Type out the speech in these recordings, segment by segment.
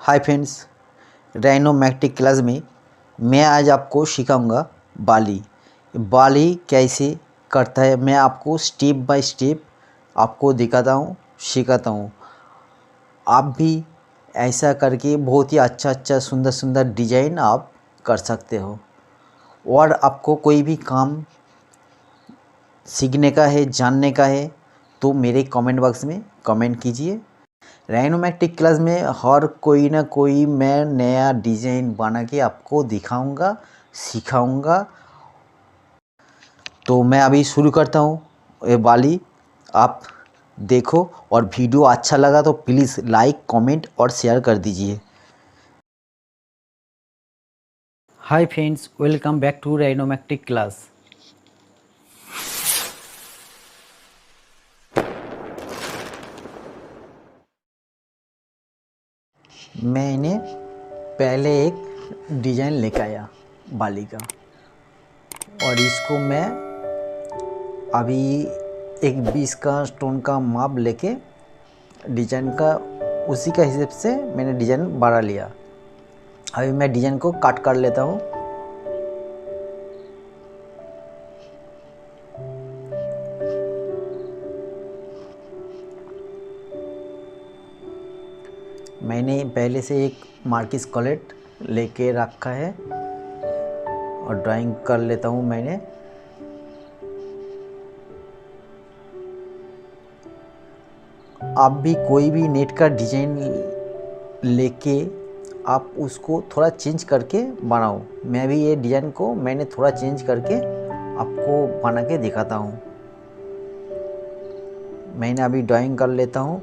Hi friends, राइनोमैक्टिक class में मैं आज आपको सिखाऊंगा बाली। बाली कैसे करता है मैं आपको स्टेप बाय स्टेप आपको दिखाता हूँ, सिखाता हूँ। आप भी ऐसा करके बहुत ही अच्छा सुंदर सुंदर डिजाइन आप कर सकते हो। और आपको कोई भी काम सीखने का है, जानने का है तो मेरे कमेंट बॉक्स में कमेंट कीजिए। राइनोमैक्टिक क्लास में हर कोई ना कोई मैं नया डिज़ाइन बना के आपको दिखाऊंगा, सिखाऊंगा। तो मैं अभी शुरू करता हूँ ये बाली। आप देखो और वीडियो अच्छा लगा तो प्लीज़ लाइक, कमेंट और शेयर कर दीजिए। Hi friends, welcome back to राइनोमैक्टिक क्लास। मैंने पहले एक डिज़ाइन लेकर आया बाली का, और इसको मैं अभी एक 20 का स्टोन का माप लेके डिज़ाइन का उसी का हिसाब से मैंने डिज़ाइन बढ़ा लिया। अभी मैं डिज़ाइन को कट कर लेता हूँ। मैंने पहले से एक मार्किस कलर लेके रखा है और ड्राइंग कर लेता हूँ मैंने। आप भी कोई भी नेट का डिज़ाइन लेके आप उसको थोड़ा चेंज करके बनाओ। मैं भी ये डिज़ाइन को मैंने थोड़ा चेंज करके आपको बना के दिखाता हूँ। मैंने अभी ड्राइंग कर लेता हूँ।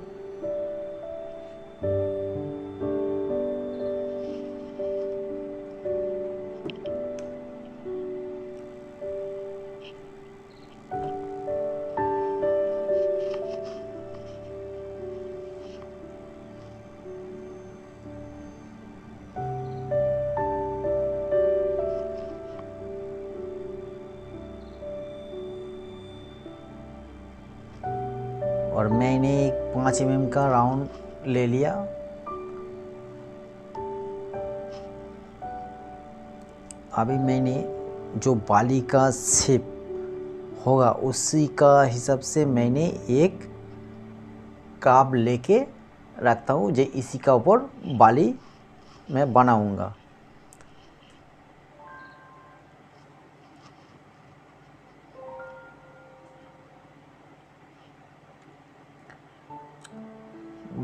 और मैंने एक 5 mm का राउंड ले लिया। अभी मैंने जो बाली का शेप होगा उसी का हिसाब से मैंने एक काब लेके रखता हूँ जो इसी का ऊपर बाली मैं बनाऊंगा।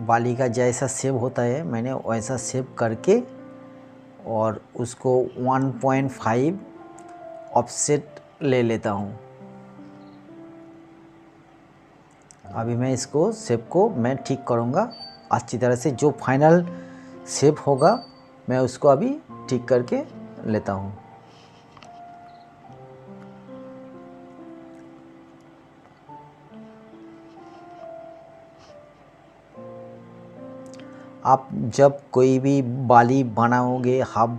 बाली का जैसा शेप होता है मैंने वैसा शेप करके और उसको 1.5 ऑफसेट ले लेता हूँ। अभी मैं इसको शेप को मैं ठीक करूँगा अच्छी तरह से। जो फाइनल शेप होगा मैं उसको अभी ठीक करके लेता हूँ। आप जब कोई भी बाली बनाओगे, हाफ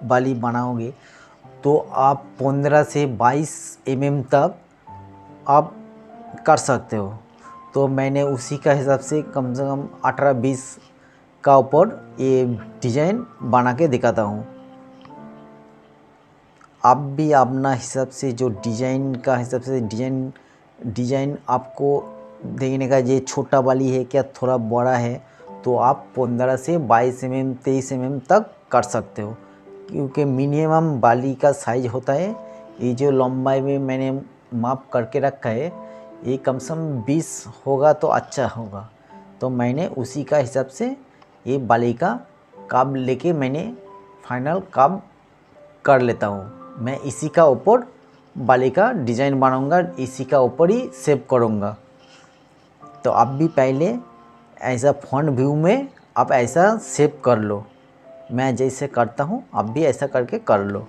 बाली बनाओगे, तो आप 15 से 22 mm तक आप कर सकते हो। तो मैंने उसी का हिसाब से कम 18-20 का ऊपर ये डिज़ाइन बना के दिखाता हूँ। आप भी अपना हिसाब से जो डिज़ाइन का हिसाब से डिज़ाइन आपको देखने का, ये छोटा वाली है क्या थोड़ा बड़ा है, तो आप 15 से 22 mm 23 mm तक कर सकते हो। क्योंकि मिनिमम बाली का साइज होता है। ये जो लंबाई में मैंने माप करके रखा है ये कम से कम 20 होगा तो अच्छा होगा। तो मैंने उसी का हिसाब से ये बाली का काब लेके मैंने फाइनल काब कर लेता हूँ। मैं इसी का ऊपर बाली का डिज़ाइन बनाऊंगा, इसी का ऊपर ही सेव करूंगा। तो आप भी पहले ऐसा फ्रंट व्यू में आप ऐसा सेव कर लो। मैं जैसे करता हूँ आप भी ऐसा करके कर लो।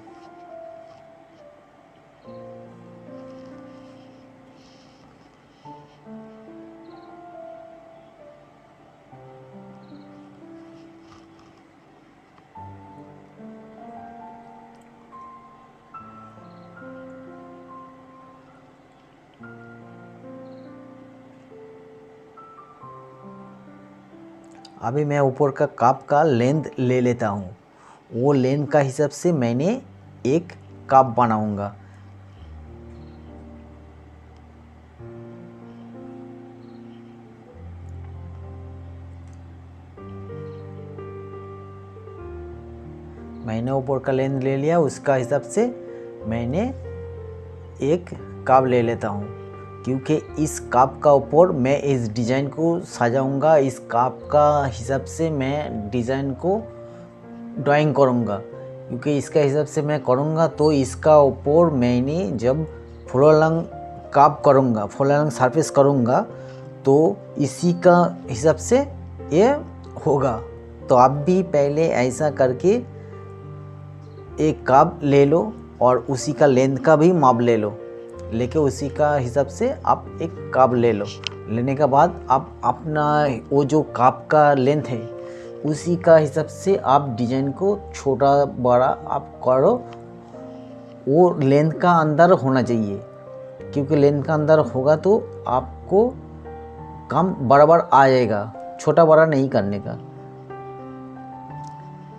अभी मैं ऊपर का कप का लेंथ ले लेता हूँ। वो लेंथ का हिसाब से मैंने एक कप बनाऊंगा। मैंने ऊपर का लेंथ ले लिया, उसका हिसाब से मैंने एक कप ले लेता हूँ, क्योंकि इस कप का ऊपर मैं इस डिज़ाइन को सजाऊंगा। इस कप का हिसाब से मैं डिज़ाइन को ड्राइंग करूंगा, क्योंकि इसका हिसाब से मैं करूंगा तो इसका ऊपर मैंने जब फुलरलंग कप करूंगा, फुलरलंग सरफेस करूंगा, तो इसी का हिसाब से ये होगा। तो आप भी पहले ऐसा करके एक कप ले लो और उसी का लेंथ का भी माप ले लो, लेके उसी का हिसाब से आप एक कप ले लो। लेने के बाद आप अपना वो जो कप का लेंथ है उसी का हिसाब से आप डिज़ाइन को छोटा बड़ा आप करो। वो लेंथ का अंदर होना चाहिए, क्योंकि लेंथ का अंदर होगा तो आपको काम बराबर आ जाएगा, छोटा बड़ा नहीं करने का।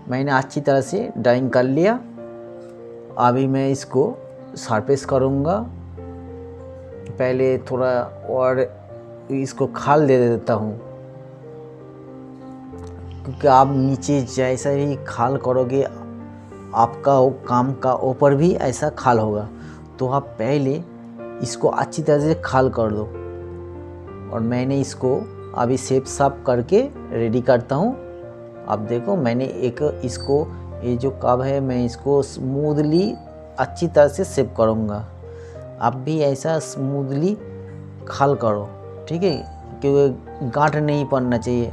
मैंने अच्छी तरह से ड्राइंग कर लिया। अभी मैं इसको सरफेस करूँगा। पहले थोड़ा और इसको खाल दे देता हूँ, क्योंकि आप नीचे जैसा ही खाल करोगे आपका वो काम का ऊपर भी ऐसा खाल होगा। तो आप पहले इसको अच्छी तरह से खाल कर दो। और मैंने इसको अभी शेप साफ करके रेडी करता हूँ। आप देखो, मैंने एक इसको ये जो कप है मैं इसको स्मूथली अच्छी तरह से शेप करूँगा। आप भी ऐसा स्मूथली खाल करो, ठीक है, क्योंकि गांठ नहीं पड़ना चाहिए।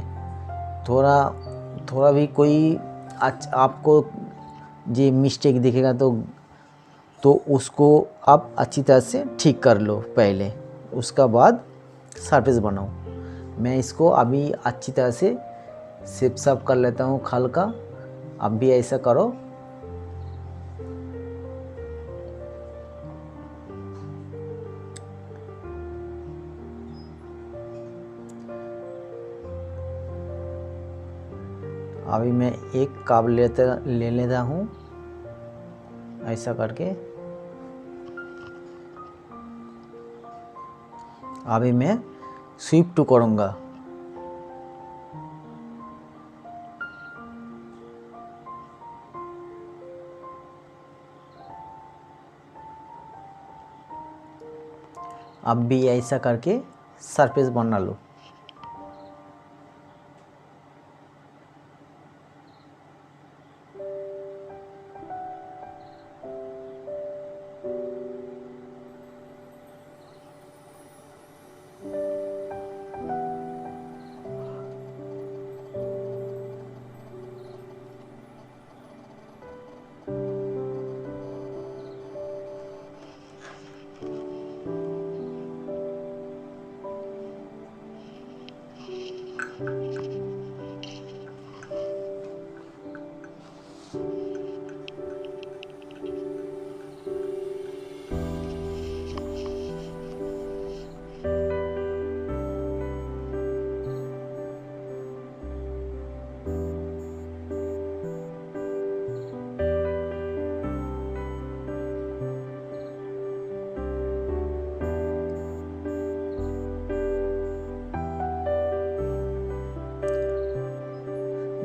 थोड़ा भी कोई आपको ये मिस्टेक दिखेगा तो उसको आप अच्छी तरह से ठीक कर लो पहले, उसका बाद सरफेस बनाओ। मैं इसको अभी अच्छी तरह से शेप साफ कर लेता हूँ खाल का। आप भी ऐसा करो। अभी मैं एक कप ले लेता हूँ ऐसा करके। अभी मैं स्वीप टू करूँगा। आप भी ऐसा करके सरफेस बना लो।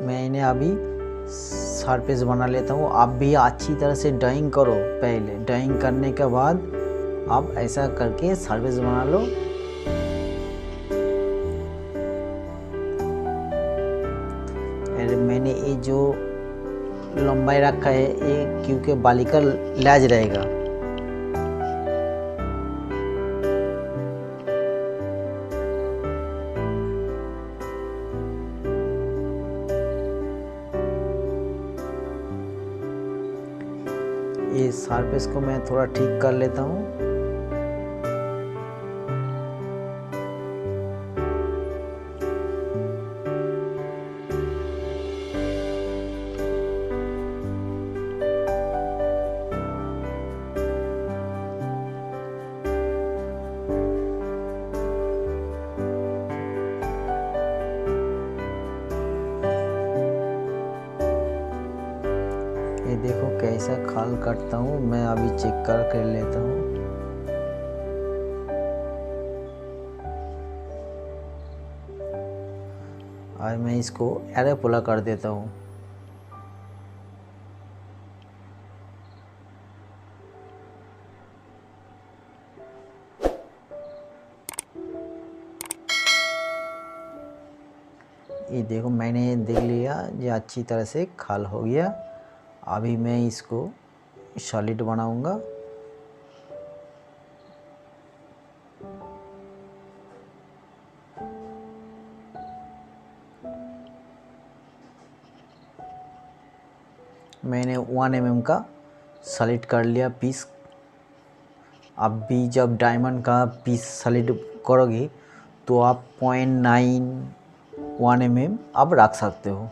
मैंने अभी सरफेस बना लेता हूँ। आप भी अच्छी तरह से ड्राइंग करो। पहले ड्राइंग करने के बाद आप ऐसा करके सरफेस बना लो। मैंने ये जो लंबाई रखा है ये क्योंकि बाली का लैज रहेगा। ये सरफेस को मैं थोड़ा ठीक कर लेता हूँ। देखो कैसा खाल काटता हूँ, मैं अभी चेक कर लेता हूँ। और मैं इसको एरेपोला कर देता हूँ। ये देखो मैंने देख लिया, ये अच्छी तरह से खाल हो गया। अभी मैं इसको सॉलिड बनाऊंगा। मैंने 1 mm का सॉलिड कर लिया पीस। अब भी जब डायमंड का पीस सॉलिड करोगे तो आप 0.9 1 mm आप रख सकते हो।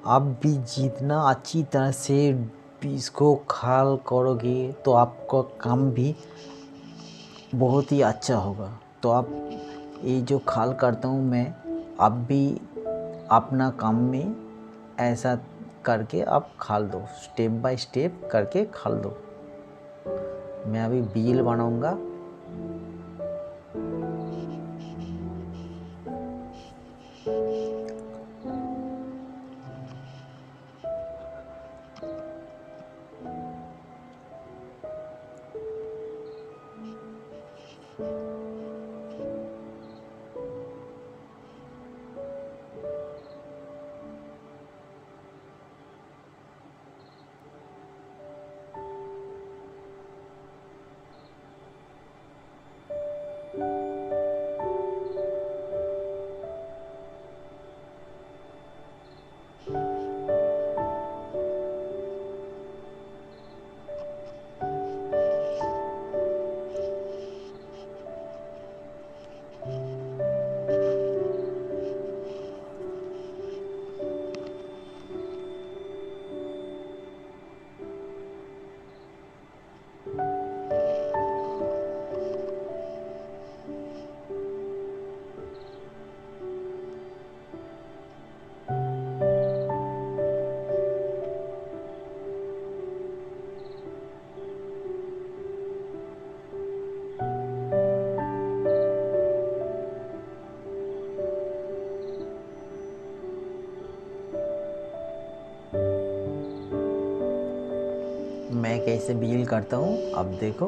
आप भी जितना अच्छी तरह से पीस को खाल करोगे तो आपका काम भी बहुत ही अच्छा होगा। तो आप ये जो खाल करता हूँ मैं, आप भी अपना काम में ऐसा करके आप खाल दो, स्टेप बाय स्टेप करके खाल दो। मैं अभी बील बनाऊंगा। मैं कैसे बील करता हूँ अब देखो।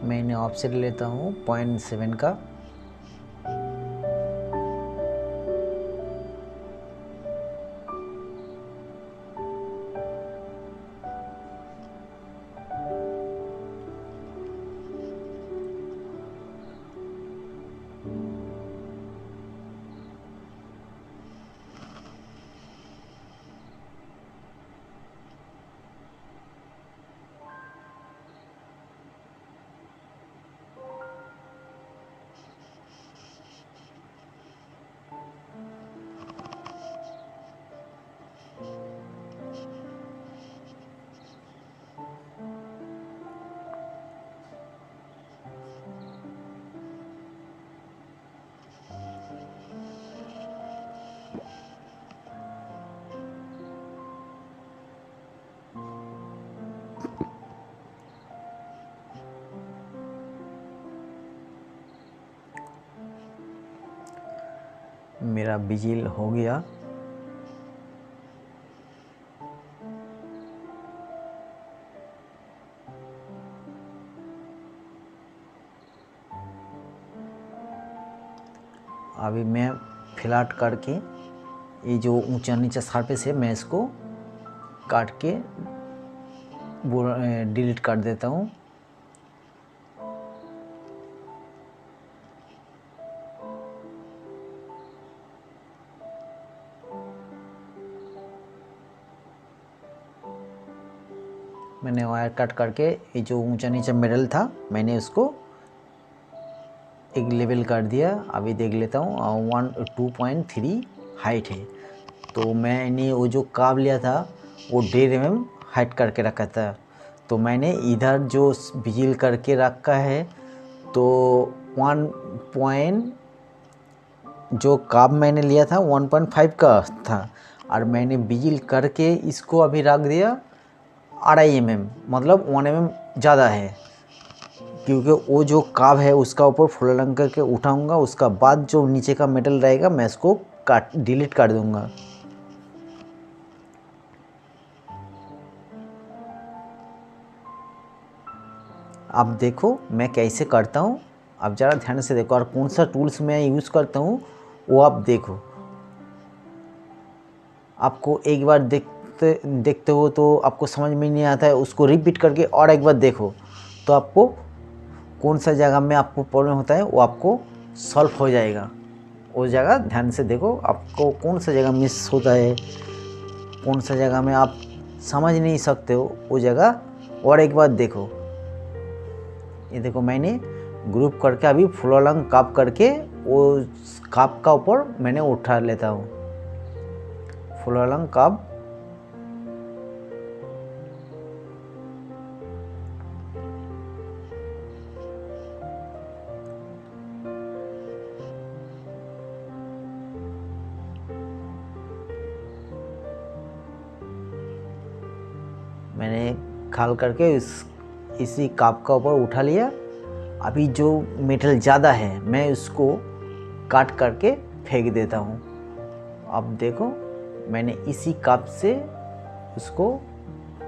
मैंने ऑफसेट लेता हूँ 0.7 का। मेरा बिजिल हो गया। अभी मैं फ्लैट करके ये जो ऊंचा नीचा सरफेस है मैं इसको काट के डिलीट कर देता हूँ। मैंने वायर कट करके ये जो ऊंचा नीचा मिडल था मैंने उसको एक लेवल कर दिया। अभी देख लेता हूँ 2.3 हाइट है। तो मैंने वो जो काब लिया था वो 1.5 mm हाइट करके रखा था। तो मैंने इधर जो बिजिल करके रखा है तो 1 पॉइंट जो काब मैंने लिया था 1.5 का था और मैंने बिजिल करके इसको अभी रख दिया 2.5 mm, मतलब 1 mm ज़्यादा है, क्योंकि वो जो काब है उसका ऊपर फुल रंग करके उठाऊंगा। उसका बाद जो नीचे का मेटल रहेगा मैं इसको काट डिलीट कर दूंगा। अब देखो मैं कैसे करता हूँ, अब ज़रा ध्यान से देखो और कौन सा टूल्स मैं यूज़ करता हूँ वो आप देखो। आपको एक बार देखते देखते हो तो आपको समझ में नहीं आता है, उसको रिपीट करके और एक बार देखो तो आपको कौन सा जगह में आपको प्रॉब्लम होता है वो आपको सॉल्व हो जाएगा। वो जगह ध्यान से देखो आपको कौन सा जगह मिस होता है, कौन सा जगह में आप समझ नहीं सकते हो वो जगह और एक बार देखो। ये देखो मैंने ग्रुप करके अभी फुल रंग काप करके वो काप का ऊपर मैंने उठा लेता हूँ फुल रंग काप। मैंने खाल करके इसी काप का ऊपर उठा लिया। अभी जो मेटल ज़्यादा है मैं उसको काट करके फेंक देता हूँ। अब देखो मैंने इसी काप से उसको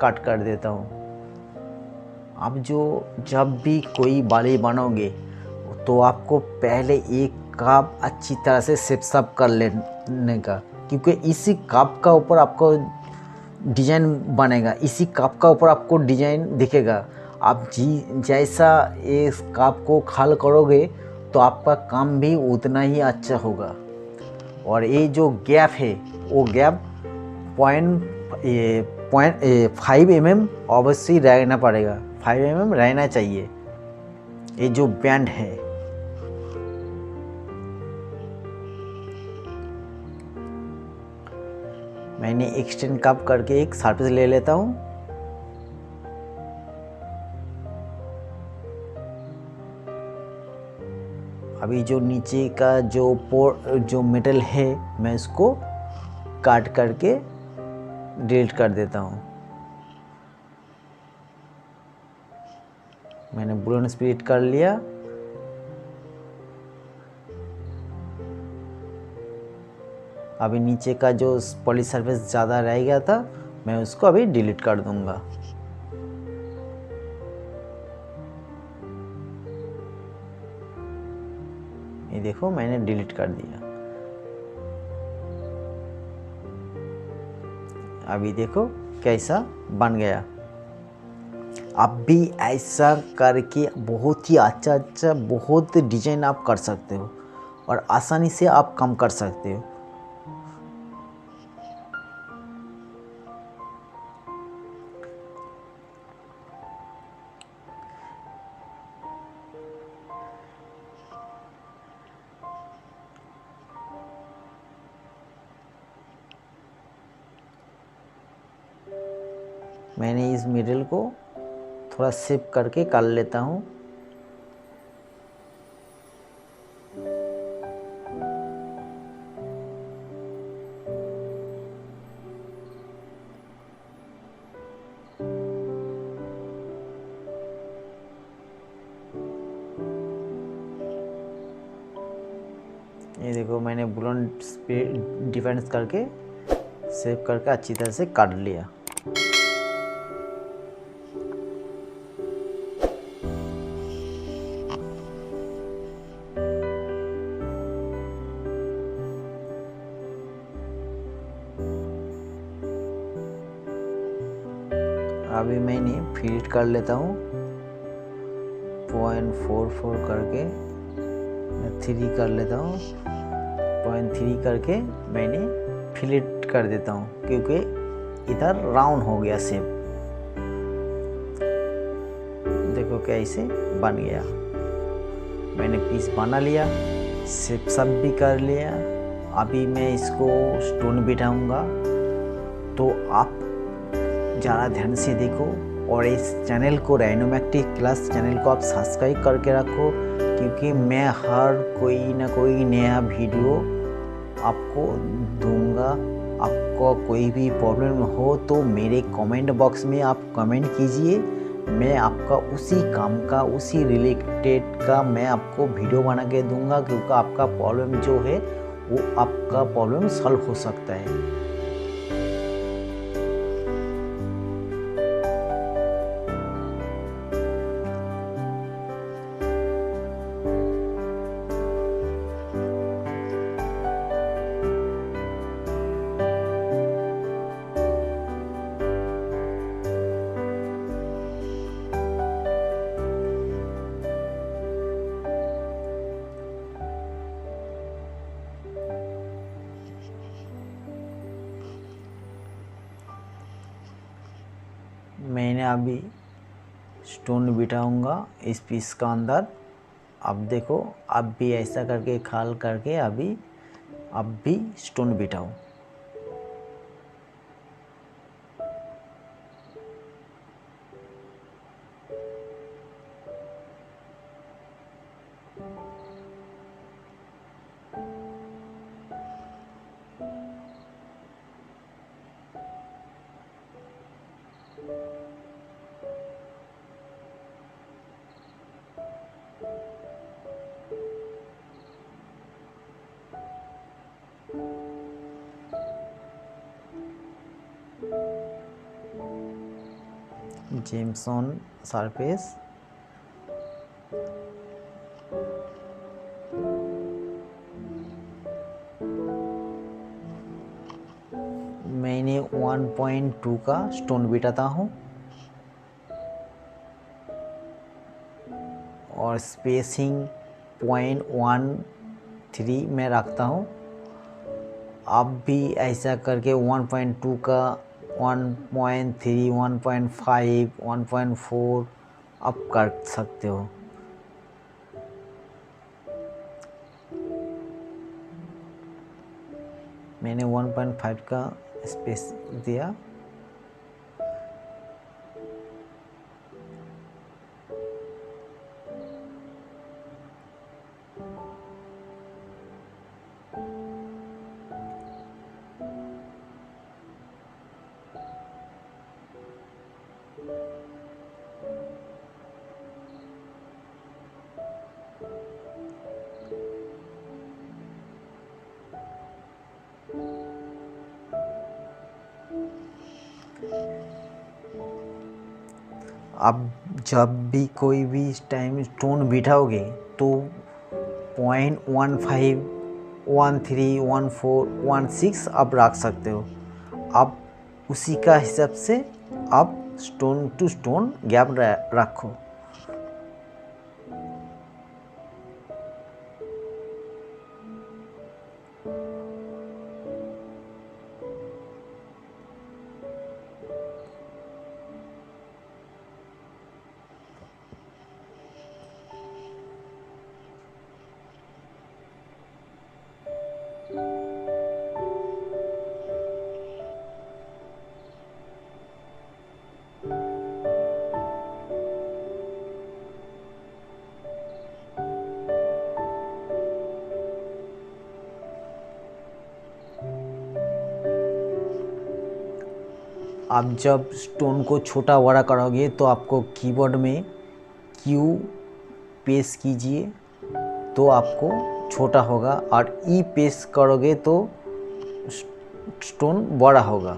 काट कर देता हूँ। अब जब भी कोई बाली बनाओगे तो आपको पहले एक काप अच्छी तरह से सेप कर लेने का, क्योंकि इसी काप का ऊपर आपको डिजाइन बनेगा, इसी कप का ऊपर आपको डिजाइन दिखेगा। आप जैसा इस कप को खाल करोगे तो आपका काम भी उतना ही अच्छा होगा। और ये जो गैप है वो गैप पॉइंट 5 mm अवश्य रहना पड़ेगा, 5 mm रहना चाहिए। ये जो बैंड है मैंने एक्सटेंड कप करके एक सरफेस ले लेता हूँ। अभी जो नीचे का जो मेटल है मैं इसको काट करके डिलीट कर देता हूँ। मैंने बूलियन स्प्लिट कर लिया। अभी नीचे का जो पॉली सरफेस ज़्यादा रह गया था मैं उसको अभी डिलीट कर दूंगा। ये देखो मैंने डिलीट कर दिया। अभी देखो कैसा बन गया। आप भी ऐसा करके बहुत ही अच्छा बहुत डिजाइन आप कर सकते हो और आसानी से आप काम कर सकते हो। मैंने इस मिडल को थोड़ा शेप करके कर लेता हूँ। ये देखो मैंने बुलेट स्पीड डिफरेंस करके सेव करके अच्छी तरह से काट लिया। अभी मैंने फिट कर लेता हूँ 0.44 करके, मैं 3 कर लेता हूँ, 0.3 करके मैंने फिलेट कर देता हूँ क्योंकि इधर राउंड हो गया शेप। देखो कैसे बन गया, मैंने पीस बना लिया, शेप सब भी कर लिया। अभी मैं इसको स्टोन बिठाऊंगा, तो आप ज़्यादा ध्यान से देखो और इस चैनल को राइनोमैटिक क्लास चैनल को आप सब्सक्राइब करके रखो, क्योंकि मैं हर कोई ना कोई नया वीडियो आपको दूंगा। आपको कोई भी प्रॉब्लम हो तो मेरे कमेंट बॉक्स में आप कमेंट कीजिए, मैं आपका उसी काम का उसी रिलेटेड का मैं आपको वीडियो बना के दूंगा, क्योंकि आपका प्रॉब्लम जो है वो आपका प्रॉब्लम सॉल्व हो सकता है। मैंने अभी स्टोन बिठाऊंगा इस पीस का अंदर। अब देखो, अब भी ऐसा करके खाल करके अभी अब भी स्टोन बिठाओ। जेमसन सरफेस मैंने 1.2 का स्टोन बिठाता हूँ और स्पेसिंग 0.13 में रखता हूँ। आप भी ऐसा करके 1.2 का 1.3, 1.5, 1.4 आप कर सकते हो। मैंने 1.5 का स्पेस दिया। अब जब भी कोई भी टाइम स्टोन बिठाओगे तो 0.15, 13, 14, 16 आप रख सकते हो। आप उसी का हिसाब से आप स्टोन टू स्टोन गैप रखो। आप जब स्टोन को छोटा बड़ा करोगे तो आपको कीबोर्ड में Q प्रेस कीजिए तो आपको छोटा होगा और ई प्रेस करोगे तो स्टोन बड़ा होगा।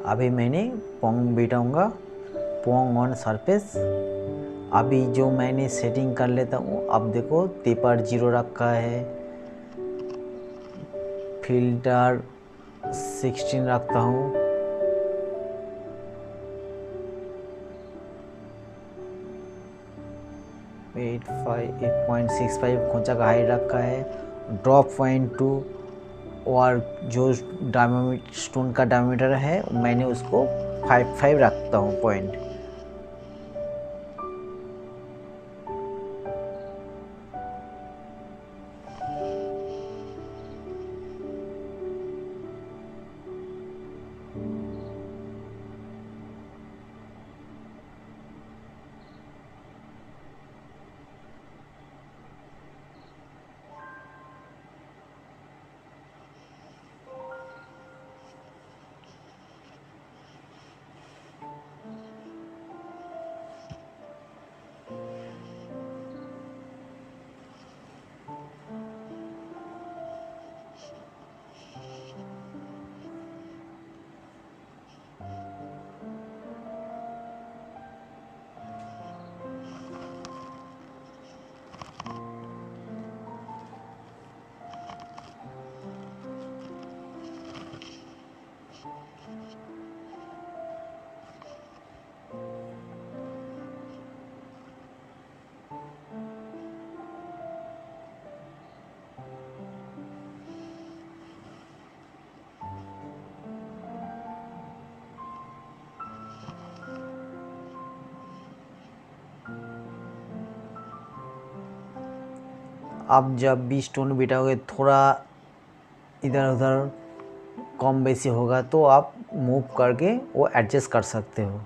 अभी मैंने पोंग बिठाऊंगा, पोंग ऑन सरफेस। अभी जो मैंने सेटिंग कर लेता हूँ, अब देखो टेपर 0 रखा है, फिल्टर 16 रखता हूँ, एट 8.65 खोंचा का हाइट रखा है, ड्रॉप पॉइंट 2 और जो स्टोन का डायमीटर है मैंने उसको 5 रखता हूँ पॉइंट। आप जब भी स्टोन बिठाओगे थोड़ा इधर उधर कम बेसी होगा तो आप मूव करके वो एडजस्ट कर सकते हो।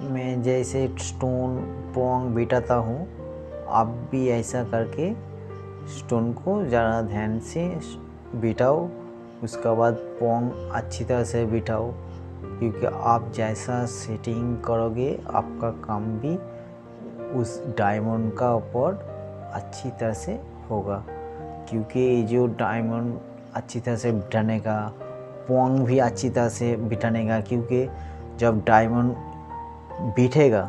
मैं जैसे स्टोन पोंग बिठाता हूँ, आप भी ऐसा करके स्टोन को ज़्यादा ध्यान से बिठाओ। उसके बाद पोंग अच्छी तरह से बिठाओ, क्योंकि आप जैसा सेटिंग करोगे आपका काम भी उस डायमंड का ऊपर अच्छी तरह से होगा। क्योंकि जो डायमंड अच्छी तरह से बिठाने का, पोंग भी अच्छी तरह से बिठाने का, क्योंकि जब डायमंड बिठेगा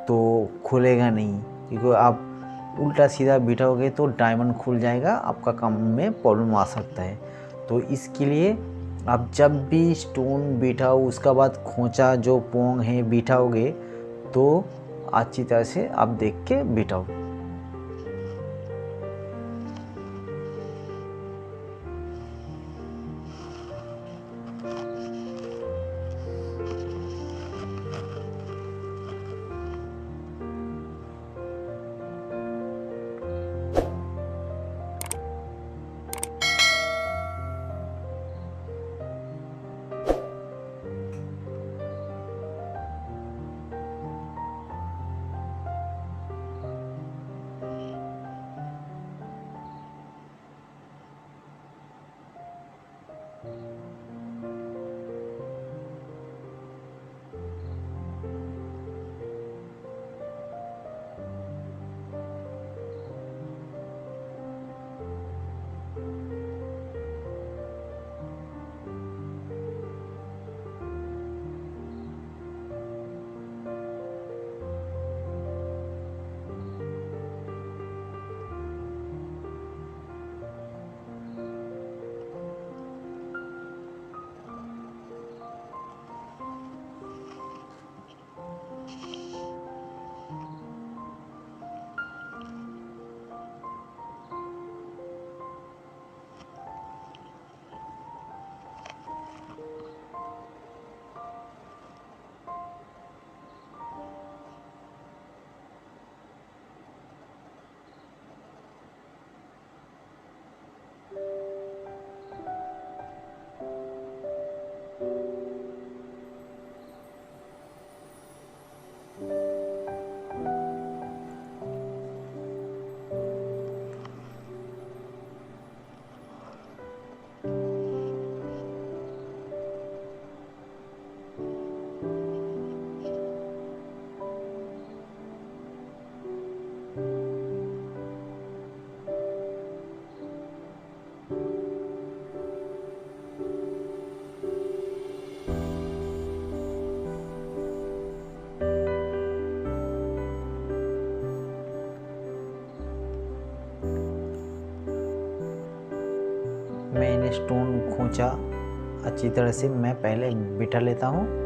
तो खुलेगा नहीं, क्योंकि आप उल्टा सीधा बिठाओगे तो डायमंड खुल जाएगा, आपका काम में प्रॉब्लम आ सकता है। तो इसके लिए आप जब भी स्टोन बिठाओ उसका बाद खोंचा जो पोंग है बिठाओगे तो अच्छी तरह से आप देख के बिठाओ। मैं इन्हें स्टोन खोंचा अच्छी तरह से मैं पहले बिठा लेता हूँ।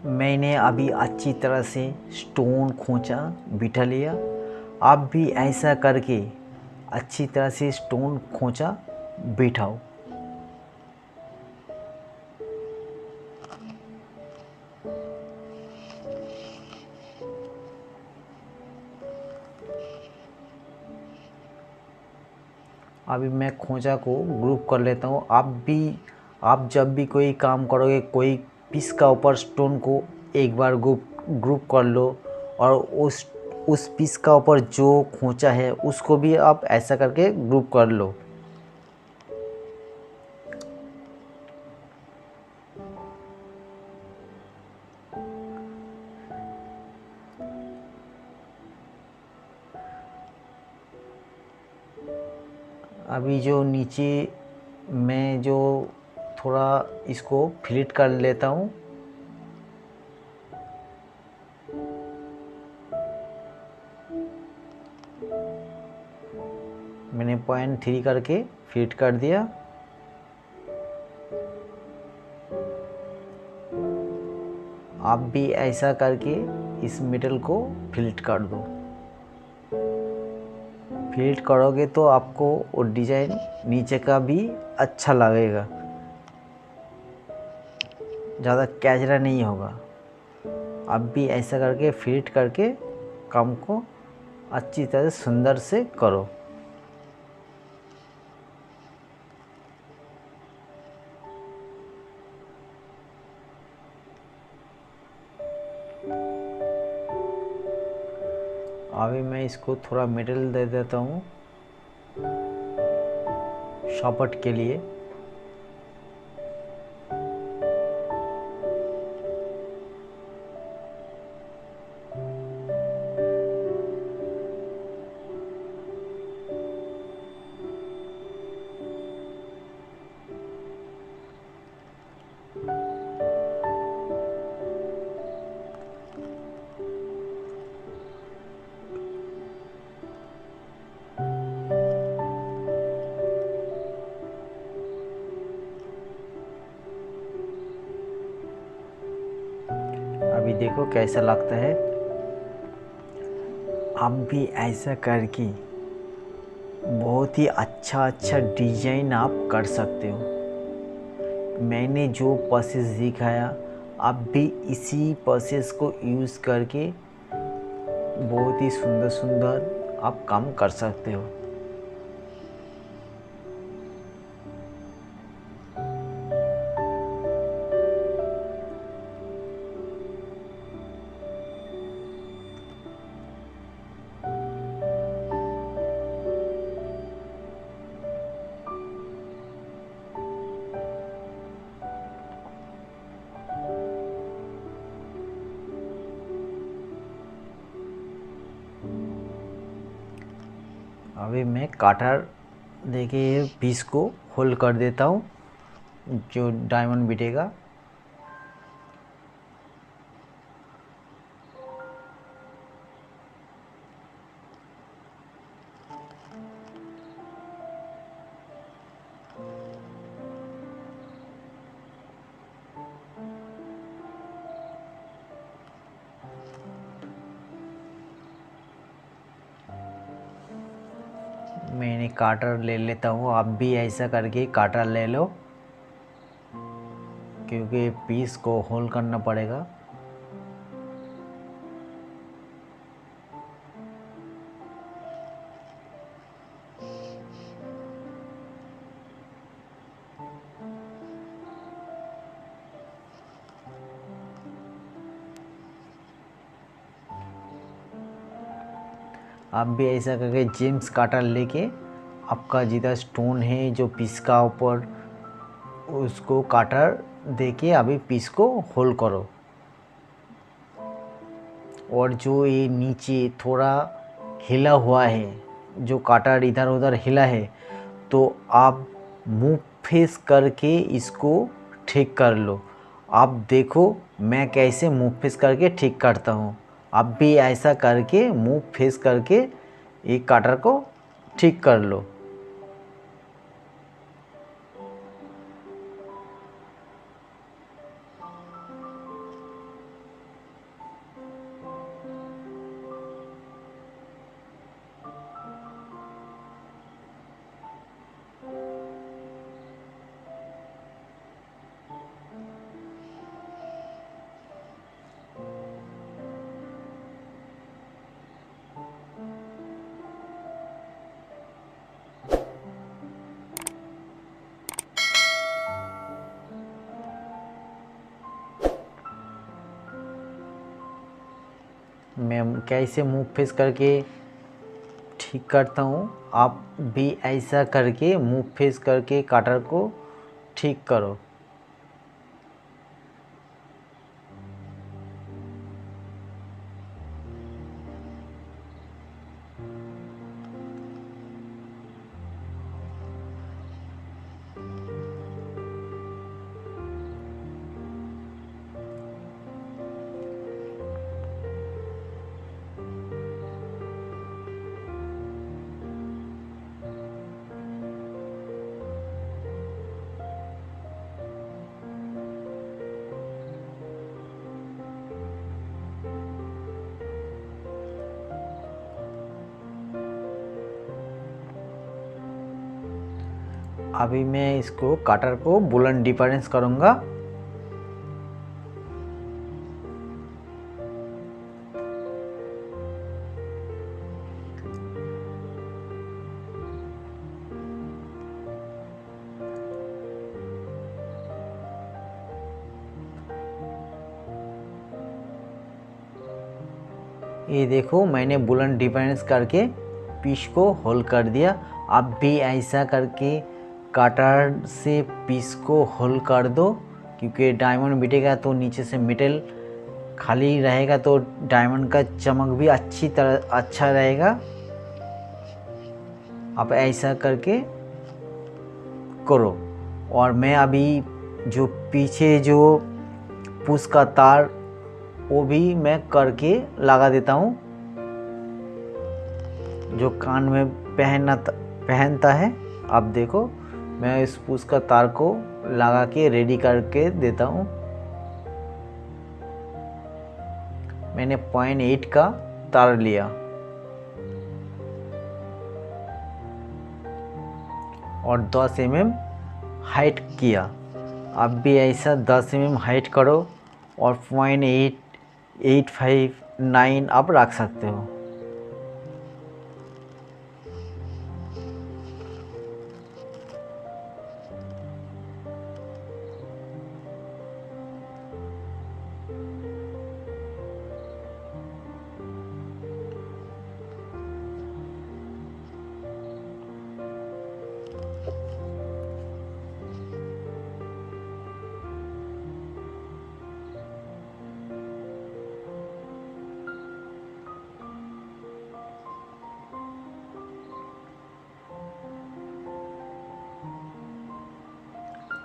मैंने अभी अच्छी तरह से स्टोन खोंचा बिठा लिया। आप भी ऐसा करके अच्छी तरह से स्टोन खोंचा बिठाओ। अभी मैं खोंचा को ग्रुप कर लेता हूँ। आप जब भी कोई काम करोगे, कोई पीस का ऊपर स्टोन को एक बार ग्रुप कर लो और उस पीस का ऊपर जो खोंचा है उसको भी आप ऐसा करके ग्रुप कर लो। अभी जो नीचे मैं जो थोड़ा इसको फ्लिट कर लेता हूँ। मैंने 0.3 करके फिट कर दिया। आप भी ऐसा करके इस मेटल को फिट कर दो। फिट करोगे तो आपको वो डिज़ाइन नीचे का भी अच्छा लगेगा, ज़्यादा कैचरा नहीं होगा। आप भी ऐसा करके फिट करके काम को अच्छी तरह सुंदर से करो। अभी मैं इसको थोड़ा मेटल दे देता हूँ सपोर्ट के लिए। अभी देखो कैसा लगता है। आप भी ऐसा करके बहुत ही अच्छा अच्छा डिजाइन आप कर सकते हो। मैंने जो प्रोसेस दिखाया आप भी इसी प्रोसेस को यूज़ करके बहुत ही सुंदर सुंदर आप काम कर सकते हो। अभी मैं काटर देके पीस को होल्ड कर देता हूँ जो डायमंड बिटेगा। मैंने काटर ले लेता हूँ, आप भी ऐसा करके काटर ले लो क्योंकि पीस को होल्ड करना पड़ेगा। आप भी ऐसा करके जेम्स काटर लेके आपका जितना स्टोन है जो पीस का ऊपर उसको काटर देके अभी पीस को होल्ड करो। और जो ये नीचे थोड़ा हिला हुआ है, जो काटर इधर उधर हिला है, तो आप मुंह फेस करके इसको ठीक कर लो। आप देखो मैं कैसे मुंह फेस करके ठीक करता हूँ, आप भी ऐसा करके मुंह फेस करके एक काटर को ठीक कर लो। मैं कैसे मुंह फेस करके ठीक करता हूँ, आप भी ऐसा करके मुंह फेस करके काटर को ठीक करो। अभी मैं इसको काटर को बुलंद डिफरेंस करूँगा। ये देखो मैंने बुलंद डिफरेंस करके पीस को होल्ड कर दिया। आप भी ऐसा करके काटर से पीस को होल्ड कर दो, क्योंकि डायमंड बिटेगा तो नीचे से मेटल खाली रहेगा तो डायमंड का चमक भी अच्छी तरह अच्छा रहेगा। आप ऐसा करके करो। और मैं अभी जो पीछे जो पुश का तार वो भी मैं करके लगा देता हूँ, जो कान में पहनता है। आप देखो मैं इस पुश का तार को लगा के रेडी करके देता हूँ। मैंने 0.8 का तार लिया। और 10 mm हाइट किया। आप भी ऐसा 10 mm हाइट करो और 0.859 आप रख सकते हो।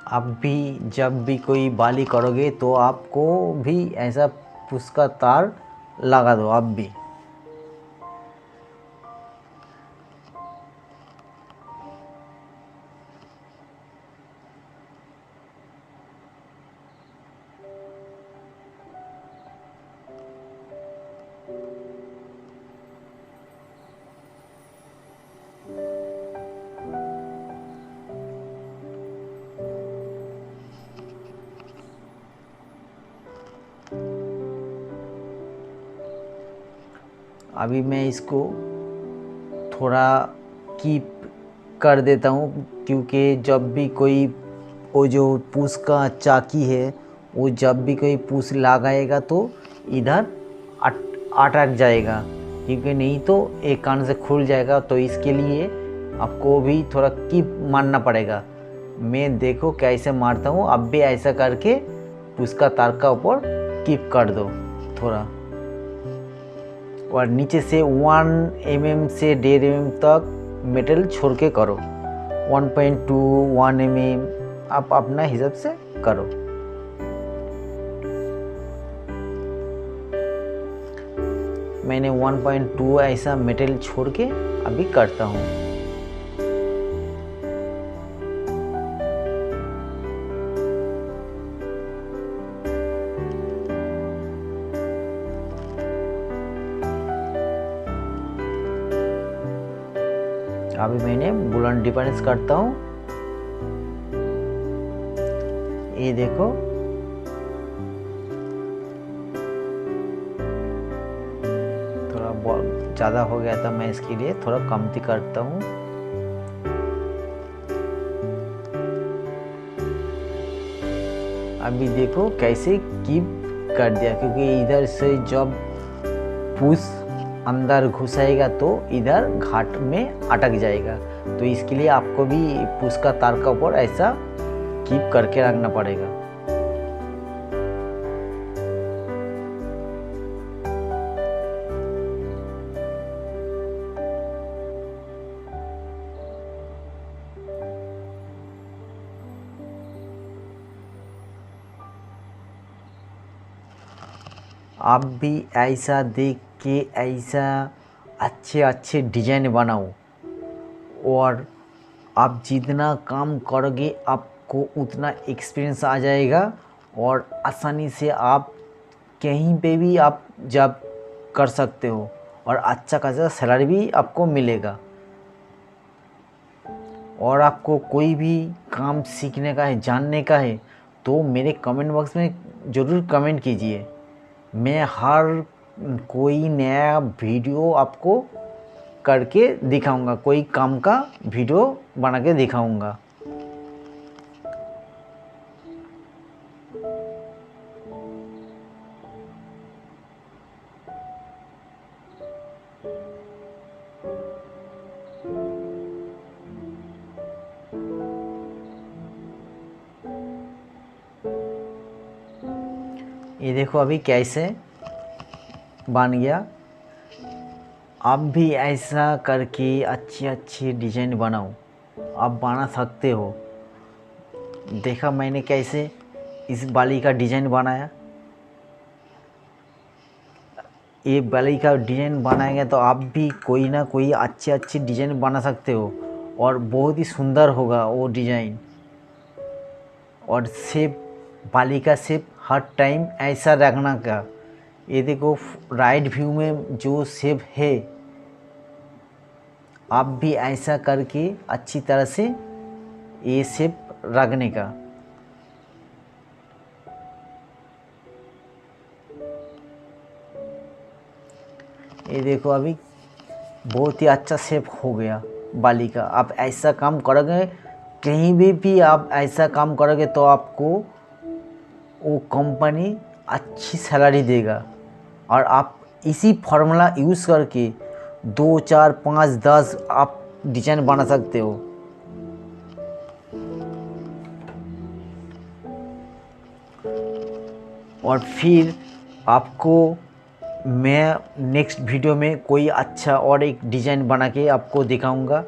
आप भी जब भी कोई बाली करोगे तो आपको भी ऐसा पुश का तार लगा दो आप भी। अभी मैं इसको थोड़ा कीप कर देता हूँ, क्योंकि जब भी कोई वो जो पुश का चाकी है वो जब भी कोई पुश लगाएगा तो इधर अटक जाएगा, क्योंकि नहीं तो एक कान से खुल जाएगा। तो इसके लिए आपको भी थोड़ा कीप मारना पड़ेगा। मैं देखो कैसे मारता हूँ, अब भी ऐसा करके पुश का तार का ऊपर कीप कर दो थोड़ा, और नीचे से 1 mm से 1.5 mm तक मेटल छोड़ के करो। 1.2 1 mm आप अपना हिसाब से करो। मैंने 1.2 ऐसा मेटल छोड़ के अभी करता हूँ। अभी मैंने बुलंद डिफरेंस करता हूँ, ये देखो थोड़ा बहुत ज़्यादा हो गया था, मैं इसके लिए थोड़ा कमती करता हूँ। अभी देखो कैसे कीप कर दिया, क्योंकि इधर से जब पुश अंदर घुसाएगा तो इधर घाट में अटक जाएगा। तो इसके लिए आपको भी पुश का तार का ऊपर ऐसा कीप करके रखना पड़ेगा। आप भी ऐसा देख के ऐसा अच्छे अच्छे डिजाइन बनाओ, और आप जितना काम करोगे आपको उतना एक्सपीरियंस आ जाएगा, और आसानी से आप कहीं पे भी आप जॉब कर सकते हो, और अच्छा खासा सैलरी भी आपको मिलेगा। और आपको कोई भी काम सीखने का है, जानने का है, तो मेरे कमेंट बॉक्स में ज़रूर कमेंट कीजिए। मैं हर कोई नया वीडियो आपको करके दिखाऊंगा, कोई काम का वीडियो बना के दिखाऊंगा। ये देखो अभी कैसे बन गया। आप भी ऐसा करके अच्छी अच्छी डिज़ाइन बनाओ, आप बना सकते हो। देखा मैंने कैसे इस बाली का डिज़ाइन बनाया। ये बाली का डिज़ाइन बनाएंगे तो आप भी कोई ना कोई अच्छी अच्छी डिज़ाइन बना सकते हो, और बहुत ही सुंदर होगा वो डिज़ाइन। और शेप, बाली का शेप हर टाइम ऐसा रखना का। ये देखो राइट व्यू में जो शेप है, आप भी ऐसा करके अच्छी तरह से ये शेप रखने का। ये देखो अभी बहुत ही अच्छा शेप हो गया बाली का। आप ऐसा काम करोगे, कहीं भी आप ऐसा काम करोगे तो आपको वो कंपनी अच्छी सैलरी देगा। और आप इसी फॉर्मूला यूज़ करके 2, 4, 5, 10 आप डिजाइन बना सकते हो। और फिर आपको मैं नेक्स्ट वीडियो में कोई अच्छा और एक डिज़ाइन बना के आपको दिखाऊंगा।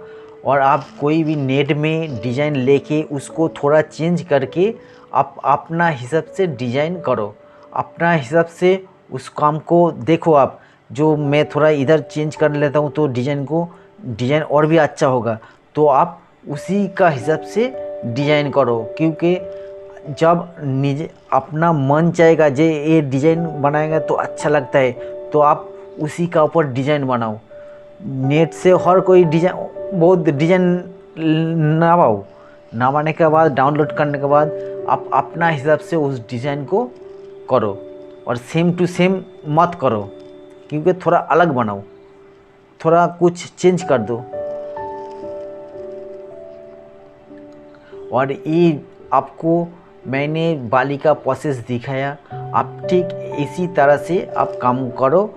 और आप कोई भी नेट में डिज़ाइन लेके उसको थोड़ा चेंज करके आप अपना हिसाब से डिज़ाइन करो, अपना हिसाब से उस काम को देखो। आप जो मैं थोड़ा इधर चेंज कर लेता हूँ तो डिज़ाइन और भी अच्छा होगा, तो आप उसी का हिसाब से डिज़ाइन करो। क्योंकि जब निज अपना मन चाहेगा जे ये डिज़ाइन बनाएगा तो अच्छा लगता है, तो आप उसी का ऊपर डिज़ाइन बनाओ। नेट से हर कोई डिज़ाइन बहुत डिज़ाइन ना बनाने के बाद, डाउनलोड करने के बाद आप अपना हिसाब से उस डिज़ाइन को करो। और सेम टू सेम मत करो, क्योंकि थोड़ा अलग बनाओ, थोड़ा कुछ चेंज कर दो। और ये आपको मैंने बाली का प्रोसेस दिखाया, आप ठीक इसी तरह से आप काम करो।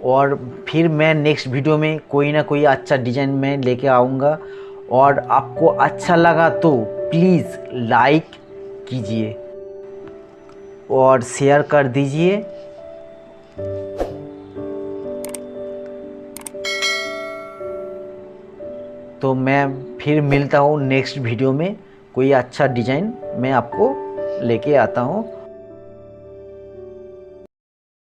और फिर मैं नेक्स्ट वीडियो में कोई ना कोई अच्छा डिज़ाइन में लेके आऊँगा। और आपको अच्छा लगा तो प्लीज़ लाइक कीजिए और शेयर कर दीजिए। तो मैं फिर मिलता हूँ नेक्स्ट वीडियो में, कोई अच्छा डिज़ाइन मैं आपको लेके आता हूँ।